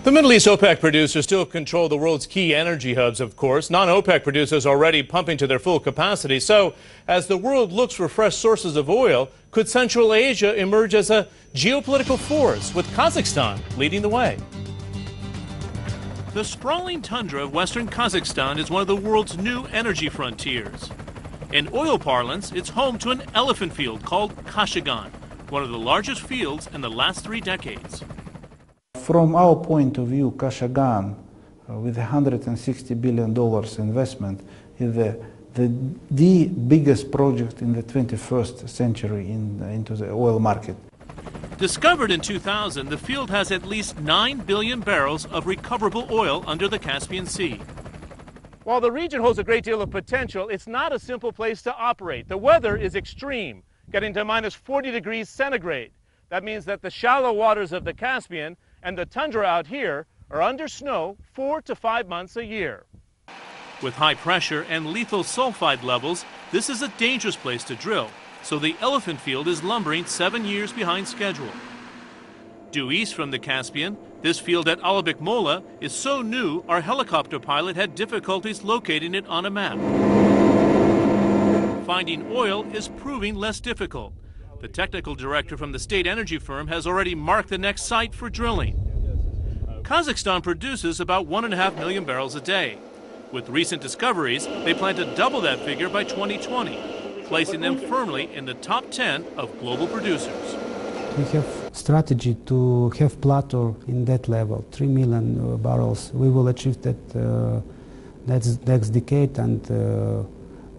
The Middle East OPEC producers still control the world's key energy hubs, of course. Non-OPEC producers already pumping to their full capacity. So, as the world looks for fresh sources of oil, could Central Asia emerge as a geopolitical force, with Kazakhstan leading the way? The sprawling tundra of western Kazakhstan is one of the world's new energy frontiers. In oil parlance, it's home to an elephant field called Kashagan, one of the largest fields in the last 3 decades. From our point of view, Kashagan, with $160 billion investment, is the biggest project in the 21st century into the oil market. Discovered in 2000, the field has at least 9 billion barrels of recoverable oil under the Caspian Sea. While the region holds a great deal of potential, it's not a simple place to operate. The weather is extreme, getting to minus 40 degrees centigrade. That means that the shallow waters of the Caspian and the tundra out here are under snow 4 to 5 months a year. With high pressure and lethal sulfide levels, this is a dangerous place to drill, so the elephant field is lumbering 7 years behind schedule. Due east from the Caspian, this field at Alabik Mola is so new our helicopter pilot had difficulties locating it on a map. Finding oil is proving less difficult. The technical director from the state energy firm has already marked the next site for drilling. Kazakhstan produces about 1.5 million barrels a day. With recent discoveries, they plan to double that figure by 2020, placing them firmly in the top 10 of global producers. We have strategy to have plateau in that level, 3 million barrels. We will achieve that next decade, and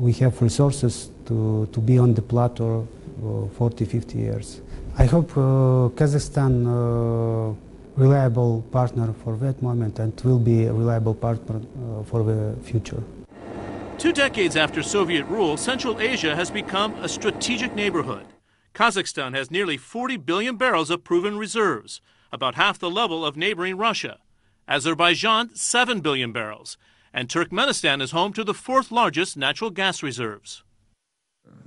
we have resources to be on the plateau 40, 50 years. I hope Kazakhstan reliable partner for that moment and will be a reliable partner for the future. 2 decades after Soviet rule, Central Asia has become a strategic neighborhood. Kazakhstan has nearly 40 billion barrels of proven reserves, about half the level of neighboring Russia. Azerbaijan, 7 billion barrels. And Turkmenistan is home to the 4th largest natural gas reserves.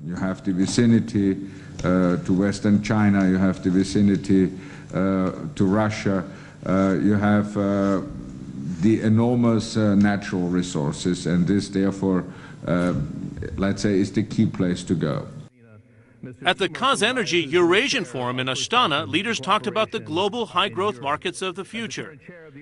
You have the vicinity to Western China, you have the vicinity to Russia, you have the enormous natural resources, and this therefore, let's say, is the key place to go. At the KazEnergy Eurasian Forum in Astana, leaders talked about the global high-growth markets of the future.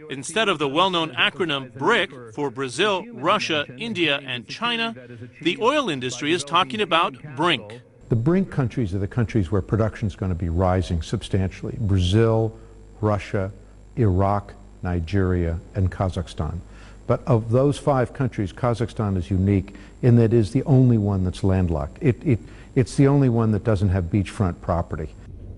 Instead of the well-known acronym BRIC for Brazil, Russia, India, and China, the oil industry is talking about BRINC. The BRINC countries are the countries where production is going to be rising substantially. Brazil, Russia, Iraq, Nigeria, and Kazakhstan. But of those 5 countries, Kazakhstan is unique in that it is the only one that's landlocked. It's the only one that doesn't have beachfront property.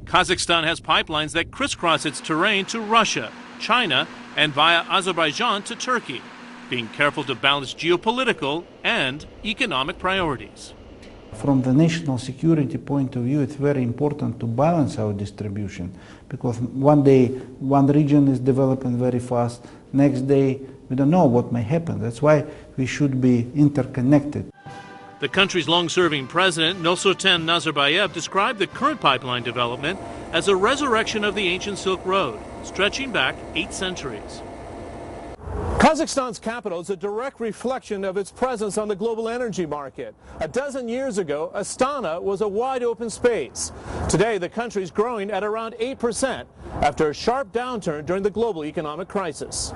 Kazakhstan has pipelines that crisscross its terrain to Russia, China, and via Azerbaijan to Turkey, being careful to balance geopolitical and economic priorities. From the national security point of view, it's very important to balance our distribution, because one day one region is developing very fast, next day we don't know what may happen. That's why we should be interconnected. The country's long-serving president, Nursultan Nazarbayev, described the current pipeline development as a resurrection of the ancient Silk Road, stretching back 8 centuries. Kazakhstan's capital is a direct reflection of its presence on the global energy market. A dozen years ago, Astana was a wide-open space. Today, the country's growing at around 8% after a sharp downturn during the global economic crisis.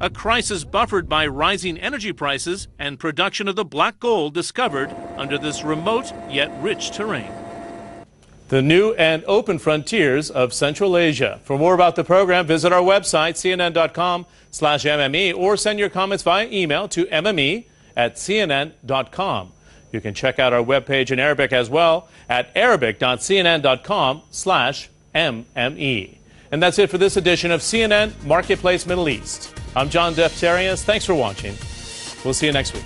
A crisis buffered by rising energy prices and production of the black gold discovered under this remote yet rich terrain. The new and open frontiers of Central Asia. For more about the program, visit our website, cnn.com/mme, or send your comments via email to mme@cnn.com. You can check out our webpage in Arabic as well at arabic.cnn.com/mme. And that's it for this edition of CNN Marketplace Middle East. I'm John Defterius. Thanks for watching. We'll see you next week.